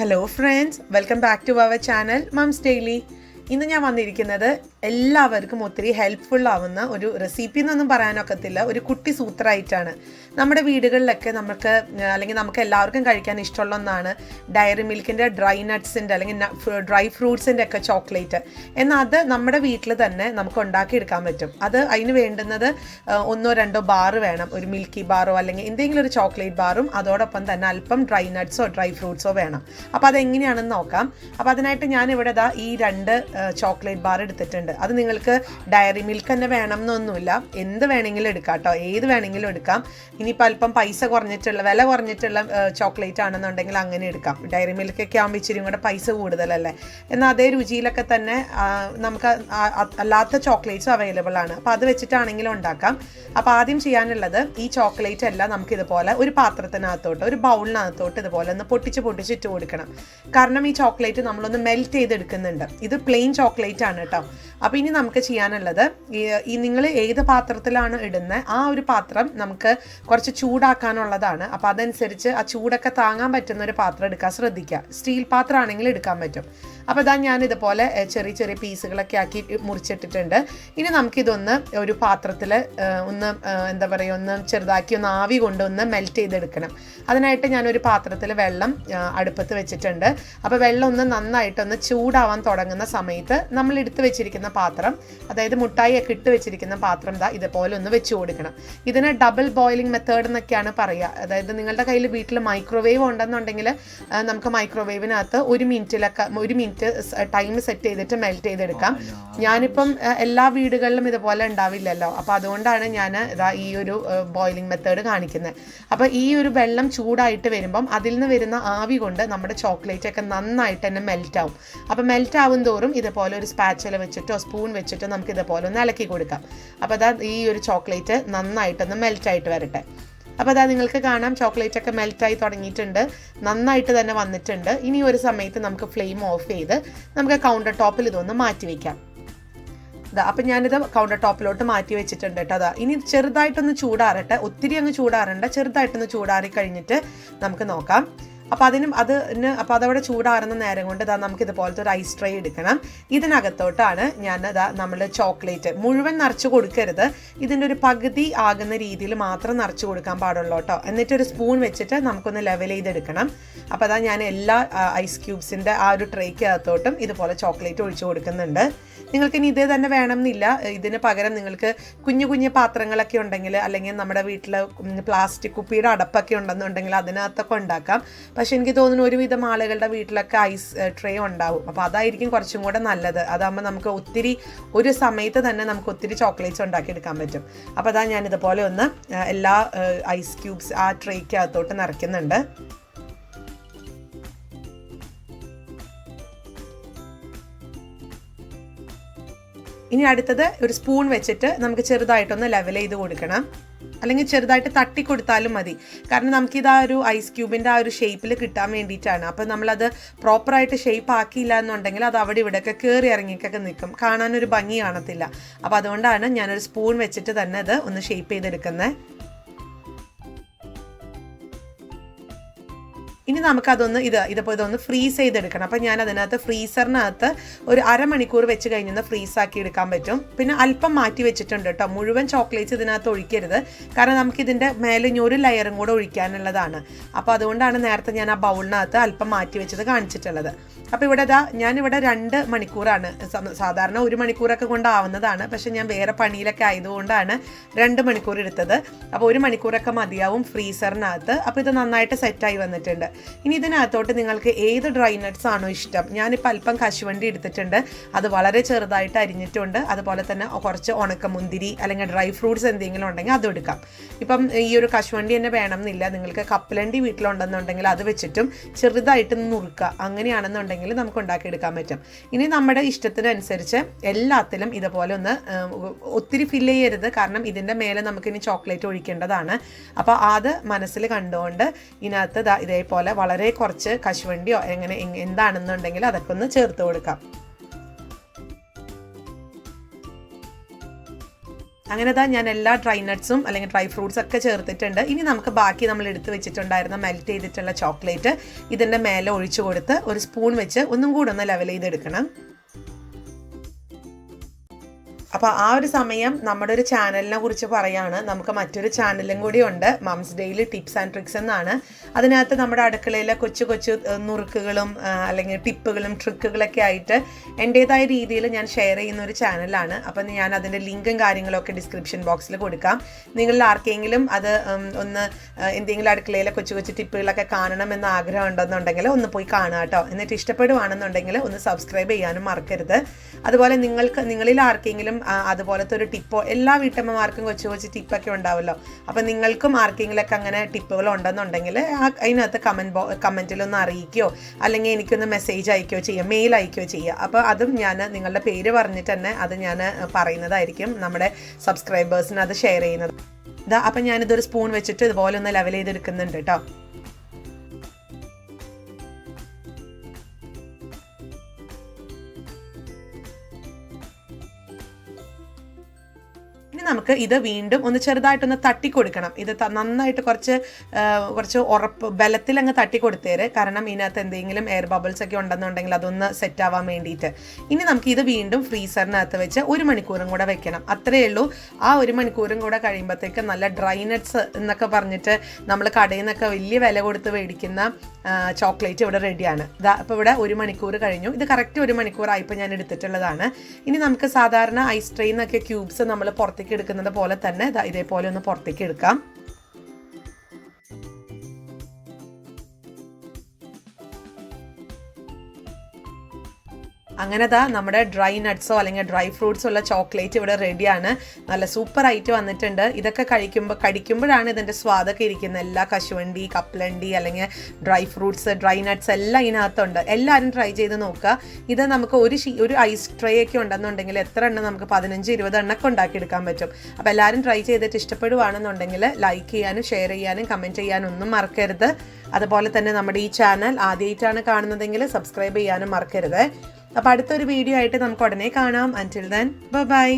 Hello friends, welcome back to our channel Mums Daily. ഇന്ന് ഞാൻ വന്നിരിക്കുന്നത് എല്ലാവർക്കും ഒത്തിരി ഹെൽപ്ഫുൾ ആവുന്ന ഒരു റെസിപ്പി എന്നൊന്നും പറയാനൊക്കത്തില്ല, ഒരു കുട്ടി സൂത്രമായിട്ടാണ്. നമ്മുടെ വീടുകളിലൊക്കെ അല്ലെങ്കിൽ നമുക്ക് എല്ലാവർക്കും കഴിക്കാൻ ഇഷ്ടമുള്ള ഒന്നാണ് ഡയറി മിൽക്കിൻ്റെ ഡ്രൈ നട്ട്സിൻ്റെ അല്ലെങ്കിൽ ഡ്രൈ ഫ്രൂട്ട്സിൻ്റെ ഒക്കെ ചോക്ലേറ്റ്. എന്നാൽ അത് നമ്മുടെ വീട്ടിൽ തന്നെ നമുക്ക് ഉണ്ടാക്കിയെടുക്കാൻ പറ്റും. അതിന് വേണ്ടുന്നത് 1-2 ബാർ വേണം, ഒരു മിൽക്കി ബാറോ അല്ലെങ്കിൽ എന്തെങ്കിലും ഒരു ചോക്ലേറ്റ് ബാറും അതോടൊപ്പം തന്നെ അല്പം ഡ്രൈ നട്ട്സോ ഡ്രൈ ഫ്രൂട്ട്സോ വേണം. അപ്പോൾ അതെങ്ങനെയാണെന്ന് നോക്കാം. അപ്പോൾ അതിനായിട്ട് ഞാനിവിടെ ഈ 2 ചോക്ലേറ്റ് ബാർ എടുത്തിട്ടുണ്ട്. അത് നിങ്ങൾക്ക് ഡയറി മിൽക്ക് തന്നെ വേണം എന്നൊന്നുമില്ല, എന്ത് വേണമെങ്കിലും എടുക്കാം കേട്ടോ, ഏത് വേണമെങ്കിലും എടുക്കാം. ഇനിയിപ്പോൾ അല്പം വില കുറഞ്ഞിട്ടുള്ള ചോക്ലേറ്റ് ആണെന്നുണ്ടെങ്കിൽ അങ്ങനെ എടുക്കാം. ഡയറി മിൽക്കൊക്കെ ആകുമ്പോൾ ഇച്ചിരി കൂടെ പൈസ കൂടുതലല്ലേ. എന്നാൽ അതേ രുചിയിലൊക്കെ തന്നെ നമുക്ക് അല്ലാത്ത ചോക്ലേറ്റ്സും അവൈലബിൾ ആണ്. അപ്പോൾ അത് വെച്ചിട്ടാണെങ്കിലും ഉണ്ടാക്കാം. അപ്പോൾ ആദ്യം ചെയ്യാനുള്ളത്, ഈ ചോക്ലേറ്റ് എല്ലാം നമുക്കിതുപോലെ ഒരു പാത്രത്തിനകത്തോട്ട്, ഒരു ബൗളിനകത്തോട്ട് ഇതുപോലെ ഒന്ന് പൊട്ടിച്ചിട്ട് കൊടുക്കണം. കാരണം ഈ ചോക്ലേറ്റ് നമ്മളൊന്ന് മെൽറ്റ് ചെയ്തെടുക്കുന്നുണ്ട്. ഇത് പ്ലെയിൻ ചോക്ലേറ്റ് ആണ് കേട്ടോ. അപ്പോൾ ഇനി നമുക്ക് ചെയ്യാനുള്ളത്, നിങ്ങൾ ഏത് പാത്രത്തിലാണ് ഇടുന്നത് ആ ഒരു പാത്രം നമുക്ക് കുറച്ച് ചൂടാക്കാനുള്ളതാണ്. അപ്പോൾ അതനുസരിച്ച് ആ ചൂടൊക്കെ താങ്ങാൻ പറ്റുന്ന ഒരു പാത്രം എടുക്കാൻ ശ്രദ്ധിക്കുക. സ്റ്റീൽ പാത്രം ആണെങ്കിൽ എടുക്കാൻ പറ്റും. അപ്പോൾ ഞാൻ ഇതുപോലെ ചെറിയ ചെറിയ പീസുകളൊക്കെ ആക്കി മുറിച്ചിട്ടിട്ടുണ്ട്. ഇനി നമുക്കിതൊന്ന് ഒരു പാത്രത്തിൽ ഒന്ന് ചെറുതാക്കി ഒന്ന് ആവി കൊണ്ടൊന്ന് മെൽറ്റ് ചെയ്തെടുക്കണം. അതിനായിട്ട് ഞാനൊരു പാത്രത്തിൽ വെള്ളം അടുപ്പത്ത് വെച്ചിട്ടുണ്ട്. അപ്പോൾ വെള്ളം ഒന്ന് നന്നായിട്ടൊന്ന് ചൂടാവാൻ തുടങ്ങുന്ന സമയത്ത് നമ്മൾ എടുത്ത് വെച്ചിരിക്കുന്ന പാത്രം, അതായത് മുട്ടായി ഒക്കെ ഇട്ട് വെച്ചിരിക്കുന്ന പാത്രം ഇതുപോലെ ഒന്ന് വെച്ച് കൊടുക്കണം. ഇതിന് ഡബിൾ ബോയിലിംഗ് മെത്തേഡ് എന്നൊക്കെയാണ് പറയുക. അതായത് നിങ്ങളുടെ കയ്യിൽ വീട്ടിൽ മൈക്രോവേവ് ഉണ്ടെന്നുണ്ടെങ്കിൽ നമുക്ക് മൈക്രോവേവിനകത്ത് 1 മിനിറ്റ് ടൈം സെറ്റ് ചെയ്തിട്ട് മെൽറ്റ് ചെയ്തെടുക്കാം. ഞാനിപ്പം എല്ലാ വീടുകളിലും ഇതുപോലെ ഉണ്ടാവില്ലല്ലോ, അപ്പോൾ അതുകൊണ്ടാണ് ഞാൻ ഈ ഒരു ബോയിലിംഗ് മെത്തേഡ് കാണിക്കുന്നത്. അപ്പോൾ ഈ ഒരു വെള്ളം ചൂടായിട്ട് വരുമ്പം അതിൽ നിന്ന് വരുന്ന ആവി കൊണ്ട് നമ്മുടെ ചോക്ലേറ്റ് ഒക്കെ നന്നായിട്ട് തന്നെ മെൽറ്റ് ആവും. അപ്പോൾ മെൽറ്റ് ആവും തോറും ഇതുപോലെ ഒരു സ്പാച്ചുല വെച്ചിട്ടോ സ്പൂൺ വെച്ചിട്ടോ നമുക്ക് ഇതുപോലെ ഒന്ന് ഇളക്കി കൊടുക്കാം. അപ്പോൾ ഈ ഒരു ചോക്ലേറ്റ് നന്നായിട്ടൊന്ന് മെൽറ്റായിട്ട് വരട്ടെ. അപ്പോൾ നിങ്ങൾക്ക് കാണാം, ചോക്ലേറ്റ് ഒക്കെ മെൽറ്റായി തുടങ്ങിയിട്ടുണ്ട്, നന്നായിട്ട് തന്നെ വന്നിട്ടുണ്ട്. ഇനി ഒരു സമയത്ത് നമുക്ക് ഫ്ലെയിം ഓഫ് ചെയ്ത് നമുക്ക് കൗണ്ടർ ടോപ്പിൽ ഇതൊന്ന് മാറ്റി വയ്ക്കാം. അപ്പം ഞാനിത് കൗണ്ടർ ടോപ്പിലോട്ട് മാറ്റി വെച്ചിട്ടുണ്ട് കേട്ടോ. ഇനി ചെറുതായിട്ടൊന്ന് ചൂടാറട്ടെ, ഒത്തിരി അങ്ങ് ചൂടാറണ്ട, ചെറുതായിട്ടൊന്ന് ചൂടാറി കഴിഞ്ഞിട്ട് നമുക്ക് നോക്കാം. അപ്പോൾ അതവിടെ ചൂടാറുന്ന നേരം കൊണ്ട് നമുക്കിതുപോലത്തെ ഒരു ഐസ് ട്രേ എടുക്കണം. ഇതിനകത്തോട്ടാണ് നമ്മൾ ചോക്ലേറ്റ് മുഴുവൻ നിറച്ച് കൊടുക്കരുത്, ഇതിൻ്റെ ഒരു പകുതി ആകുന്ന രീതിയിൽ മാത്രം നിറച്ച് കൊടുക്കാൻ പാടുള്ളൂ കേട്ടോ. എന്നിട്ടൊരു സ്പൂൺ വെച്ചിട്ട് നമുക്കൊന്ന് ലെവൽ ചെയ്തെടുക്കണം. അപ്പോൾ ഞാൻ എല്ലാ ഐസ് ക്യൂബ്സിൻ്റെ ആ ഒരു ട്രേക്കകത്തോട്ടും ഇതുപോലെ ചോക്ലേറ്റ് ഒഴിച്ചു കൊടുക്കുന്നുണ്ട്. നിങ്ങൾക്കിനി ഇതേ തന്നെ വേണമെന്നില്ല, ഇതിന് പകരം നിങ്ങൾക്ക് കുഞ്ഞു പാത്രങ്ങളൊക്കെ ഉണ്ടെങ്കിൽ, അല്ലെങ്കിൽ നമ്മുടെ വീട്ടിൽ പ്ലാസ്റ്റിക് കുപ്പിയുടെ അടപ്പൊക്കെ ഉണ്ടെന്നുണ്ടെങ്കിൽ അതിനകത്തൊക്കെ ഉണ്ടാക്കാം. പക്ഷെ എനിക്ക് തോന്നുന്നു ഒരുവിധം ആളുകളുടെ വീട്ടിലൊക്കെ ഐസ് ട്രേ ഉണ്ടാവും. അപ്പോൾ അതായിരിക്കും കുറച്ചും കൂടെ നല്ലത്. അതാകുമ്പോൾ നമുക്ക് ഒരു സമയത്ത് തന്നെ നമുക്ക് ഒത്തിരി ചോക്ലേറ്റ്സ് ഉണ്ടാക്കിയെടുക്കാൻ പറ്റും. അപ്പോൾ ഞാൻ ഇതുപോലെ ഒന്ന് എല്ലാ ഐസ് ക്യൂബ്സ് ആ ട്രേക്കകത്തോട്ട് നിറയ്ക്കുന്നുണ്ട്. ഇനി അടുത്തത് ഒരു സ്പൂൺ വെച്ചിട്ട് നമുക്ക് ചെറുതായിട്ടൊന്ന് ലെവൽ ചെയ്ത് കൊടുക്കണം, അല്ലെങ്കിൽ ചെറുതായിട്ട് തട്ടിക്കൊടുത്താലും മതി. കാരണം നമുക്കിത് ആ ഒരു ഐസ് ക്യൂബിൻ്റെ ആ ഒരു ഷേപ്പിൽ കിട്ടാൻ വേണ്ടിയിട്ടാണ്. അപ്പോൾ നമ്മളത് പ്രോപ്പറായിട്ട് ഷേപ്പ് ആക്കിയില്ല എന്നുണ്ടെങ്കിൽ അത് അവിടെ ഇവിടെയൊക്കെ കയറി ഇറങ്ങിയൊക്കെ നിൽക്കും, കാണാനൊരു ഭംഗി കാണത്തില്ല. അപ്പോൾ അതുകൊണ്ടാണ് ഞാനൊരു സ്പൂൺ വെച്ചിട്ട് തന്നെ അത് ഒന്ന് ഷേപ്പ് ചെയ്തെടുക്കുന്നത്. ഇനി നമുക്കതൊന്ന് ഇതൊന്ന് ഫ്രീസ് ചെയ്തെടുക്കണം. അപ്പം ഞാൻ അതിനകത്ത് ഫ്രീസറിനകത്ത് ഒരു അരമണിക്കൂർ വെച്ച് കഴിഞ്ഞൊന്ന് ഫ്രീസാക്കി എടുക്കാൻ പറ്റും. പിന്നെ അല്പം മാറ്റി വെച്ചിട്ടുണ്ട് കേട്ടോ, മുഴുവൻ ചോക്ലേറ്റ്സ് ഇതിനകത്ത് ഒഴിക്കരുത്, കാരണം നമുക്കിതിൻ്റെ മേലെ ഇനി ഒരു ലെയറും കൂടെ ഒഴിക്കാനുള്ളതാണ്. അപ്പോൾ അതുകൊണ്ടാണ് നേരത്തെ ഞാൻ ആ ബൗളിനകത്ത് അല്പം മാറ്റി വെച്ചത് കാണിച്ചിട്ടുള്ളത്. അപ്പോൾ ഞാനിവിടെ 2 മണിക്കൂറാണ്, സാധാരണ 1 മണിക്കൂറൊക്കെ കൊണ്ടാവുന്നതാണ്, പക്ഷെ ഞാൻ വേറെ പണിയിലൊക്കെ ആയതുകൊണ്ടാണ് 2 മണിക്കൂർ എടുത്തത്. അപ്പോൾ 1 മണിക്കൂറൊക്കെ മതിയാവും ഫ്രീസറിനകത്ത്. അപ്പോൾ ഇത് നന്നായിട്ട് സെറ്റായി വന്നിട്ടുണ്ട്. ഇനി ഇതിനകത്തോട്ട് നിങ്ങൾക്ക് ഏത് ഡ്രൈ നട്ട്സ് ആണോ ഇഷ്ടം, ഞാനിപ്പോൾ അല്പം കശുവണ്ടി എടുത്തിട്ടുണ്ട്, അത് വളരെ ചെറുതായിട്ട് അരിഞ്ഞിട്ടുണ്ട്. അതുപോലെ തന്നെ കുറച്ച് ഉണക്കമുന്തിരി അല്ലെങ്കിൽ ഡ്രൈ ഫ്രൂട്ട്സ് എന്തെങ്കിലും ഉണ്ടെങ്കിൽ അതും എടുക്കാം. ഇപ്പം ഈ ഒരു കശുവണ്ടി തന്നെ വേണമെന്നില്ല, നിങ്ങൾക്ക് കപ്പലണ്ടി വീട്ടിലുണ്ടെന്നുണ്ടെങ്കിൽ അത് വെച്ചിട്ടും ചെറുതായിട്ട് നുറുക്കുക, അങ്ങനെയാണെന്നുണ്ടെങ്കിൽ നമുക്ക് ഉണ്ടാക്കിയെടുക്കാൻ പറ്റും. ഇനി നമ്മുടെ ഇഷ്ടത്തിനനുസരിച്ച് എല്ലാത്തിലും ഇതുപോലെ ഒന്ന് ഒത്തിരി ഫില്ല് ചെയ്യരുത്, കാരണം ഇതിൻ്റെ മേലെ നമുക്കിനി ചോക്ലേറ്റ് ഒഴിക്കേണ്ടതാണ്. അപ്പോൾ അത് മനസ്സിൽ കണ്ടുകൊണ്ട് ഇതിനകത്ത് ഇതേപോലെ വളരെ കുറച്ച് കശുവണ്ടിയോ എന്താണെന്നുണ്ടെങ്കിൽ അതൊക്കെ ഒന്ന് ചേർത്ത് കൊടുക്കാം. അങ്ങനെ ഞാൻ എല്ലാ ഡ്രൈ നട്ട്സും അല്ലെങ്കിൽ ഡ്രൈ ഫ്രൂട്ട്സ് ഒക്കെ ചേർത്തിട്ടുണ്ട്. ഇനി നമുക്ക് ബാക്കി നമ്മൾ എടുത്ത് വെച്ചിട്ടുണ്ടായിരുന്ന മെൽറ്റ് ചെയ്തിട്ടുള്ള ചോക്ലേറ്റ് ഇതിൻ്റെ മേലെ ഒഴിച്ചു കൊടുത്ത് ഒരു സ്പൂൺ വെച്ച് ഒന്നും കൂടെ ഒന്ന് ലെവൽ ചെയ്തെടുക്കണം. അപ്പോൾ ആ ഒരു സമയം നമ്മുടെ ഒരു ചാനലിനെ കുറിച്ച് പറയാണ്. നമുക്ക് മറ്റൊരു ചാനലും കൂടി ഉണ്ട്, moms daily tips and tricks എന്നാണ്. അതിനകത്ത് നമ്മുടെ അടുക്കളയിലെ കൊച്ചു കൊച്ചു നുറുക്കുകളും അല്ലെങ്കിൽ ടിപ്പുകളും ട്രിക്കുകളൊക്കെ ആയിട്ട് എൻ്റേതായ രീതിയിൽ ഞാൻ ഷെയർ ചെയ്യുന്ന ഒരു ചാനലാണ്. അപ്പം ഞാൻ അതിൻ്റെ ലിങ്കും കാര്യങ്ങളൊക്കെ ഡിസ്ക്രിപ്ഷൻ ബോക്സിൽ കൊടുക്കാം. നിങ്ങളിൽ ആർക്കെങ്കിലും അത് ഒന്ന് എന്തെങ്കിലും അടുക്കളയിലെ കൊച്ചു കൊച്ചു ടിപ്പുകളൊക്കെ കാണണമെന്ന് ആഗ്രഹം ഉണ്ടെന്നുണ്ടെങ്കിൽ ഒന്ന് പോയി കാണുക കേട്ടോ. എന്നിട്ട് ഇഷ്ടപ്പെടുവാണെന്നുണ്ടെങ്കിൽ ഒന്ന് സബ്സ്ക്രൈബ് ചെയ്യാനും മറക്കരുത്. അതുപോലെ നിങ്ങളിൽ ആർക്കെങ്കിലും അതുപോലത്തെ ഒരു ടിപ്പോ, എല്ലാ വീട്ടമ്മമാർക്കും കൊച്ചു കൊച്ചു ടിപ്പൊക്കെ ഉണ്ടാവുമല്ലോ. അപ്പം നിങ്ങൾക്കും ആർക്കെങ്കിലൊക്കെ അങ്ങനെ ടിപ്പുകൾ ഉണ്ടെന്നുണ്ടെങ്കിൽ അതിനകത്ത് കമൻറ്റിലൊന്ന് അറിയിക്കുകയോ അല്ലെങ്കിൽ എനിക്കൊന്ന് മെസ്സേജ് അയക്കുകയോ ചെയ്യുക, മെയിൽ അയക്കുകയോ ചെയ്യുക. അപ്പോൾ അതും ഞാൻ നിങ്ങളുടെ പേര് പറഞ്ഞിട്ട് തന്നെ അത് ഞാൻ പറയുന്നതായിരിക്കും, നമ്മുടെ സബ്സ്ക്രൈബേഴ്സിന് അത് ഷെയർ ചെയ്യുന്നത്. അപ്പം ഞാനിതൊരു സ്പൂൺ വെച്ചിട്ട് ഇതുപോലെ ഒന്ന് ലെവൽ ചെയ്തെടുക്കുന്നുണ്ട് കേട്ടോ. ഇനി നമുക്ക് ഇത് വീണ്ടും ഒന്ന് ചെറുതായിട്ടൊന്ന് തട്ടിക്കൊടുക്കണം. ഇത് നന്നായിട്ട് കുറച്ച് ഉറപ്പ് ബലത്തിൽ അങ്ങ് തട്ടിക്കൊടുത്തേര്. കാരണം ഇതിനകത്ത് എന്തെങ്കിലും എയർ ബബിൾസ് ഒക്കെ ഉണ്ടെന്നുണ്ടെങ്കിൽ അതൊന്ന് സെറ്റ് ആവാൻ വേണ്ടിയിട്ട്. ഇനി നമുക്ക് ഇത് വീണ്ടും ഫ്രീസറിനകത്ത് വെച്ച് 1 മണിക്കൂറും കൂടെ വെക്കണം. അത്രയേ ഉള്ളൂ. ആ 1 മണിക്കൂറും കൂടെ കഴിയുമ്പോഴത്തേക്ക് നല്ല ഡ്രൈ നട്ട്സ് എന്നൊക്കെ പറഞ്ഞിട്ട് നമ്മൾ കടയിൽ നിന്നൊക്കെ വലിയ വില കൊടുത്ത് മേടിക്കുന്ന ചോക്ലേറ്റ് ഇവിടെ റെഡിയാണ്. അപ്പോൾ ഇവിടെ 1 മണിക്കൂർ കഴിഞ്ഞു. ഇത് കറക്റ്റ് 1 മണിക്കൂറായിപ്പോൾ ഞാൻ എടുത്തിട്ടുള്ളതാണ്. ഇനി നമുക്ക് സാധാരണ ഐസ് ട്രേയിൽ നിന്നൊക്കെ ക്യൂബ്സ് നമ്മൾ പുറത്തേക്ക് എടുക്കുന്നത് പോലെ തന്നെ ഇതേപോലെ ഒന്ന് പുറത്തേക്ക് എടുക്കാം. അങ്ങനെ നമ്മുടെ ഡ്രൈ നട്ട്സോ അല്ലെങ്കിൽ ഡ്രൈ ഫ്രൂട്ട്സോ ഉള്ള ചോക്ലേറ്റ് ഇവിടെ റെഡിയാണ്. നല്ല സൂപ്പർ ആയിട്ട് വന്നിട്ടുണ്ട്. ഇതൊക്കെ കടിക്കുമ്പോഴാണ് ഇതിൻ്റെ സ്വാദൊക്കെ ഇരിക്കുന്നത്. എല്ലാ കശുവണ്ടി, കപ്പലണ്ടി അല്ലെങ്കിൽ ഡ്രൈ ഫ്രൂട്ട്സ്, ഡ്രൈ നട്ട്സ് എല്ലാം ഇതിനകത്തുണ്ട്. എല്ലാവരും ട്രൈ ചെയ്ത് നോക്കുക. ഇത് നമുക്ക് ഒരു ഐസ് ട്രേ ഒക്കെ ഉണ്ടെന്നുണ്ടെങ്കിൽ എത്ര എണ്ണം നമുക്ക് 15-20 എണ്ണൊക്കെ ഉണ്ടാക്കിയെടുക്കാൻ പറ്റും. അപ്പോൾ എല്ലാവരും ട്രൈ ചെയ്തിട്ട് ഇഷ്ടപ്പെടുവാണെന്നുണ്ടെങ്കിൽ ലൈക്ക് ചെയ്യാനും ഷെയർ ചെയ്യാനും കമൻറ്റ് ചെയ്യാനും ഒന്നും മറക്കരുത്. അതുപോലെ തന്നെ നമ്മുടെ ഈ ചാനൽ ആദ്യമായിട്ടാണ് കാണുന്നതെങ്കിൽ സബ്സ്ക്രൈബ് ചെയ്യാനും മറക്കരുത്. അപ്പോൾ അടുത്തൊരു വീഡിയോ ആയിട്ട് നമുക്ക് ഉടനെ കാണാം. അൻറ്റിൽ ദെൻ ബൈ.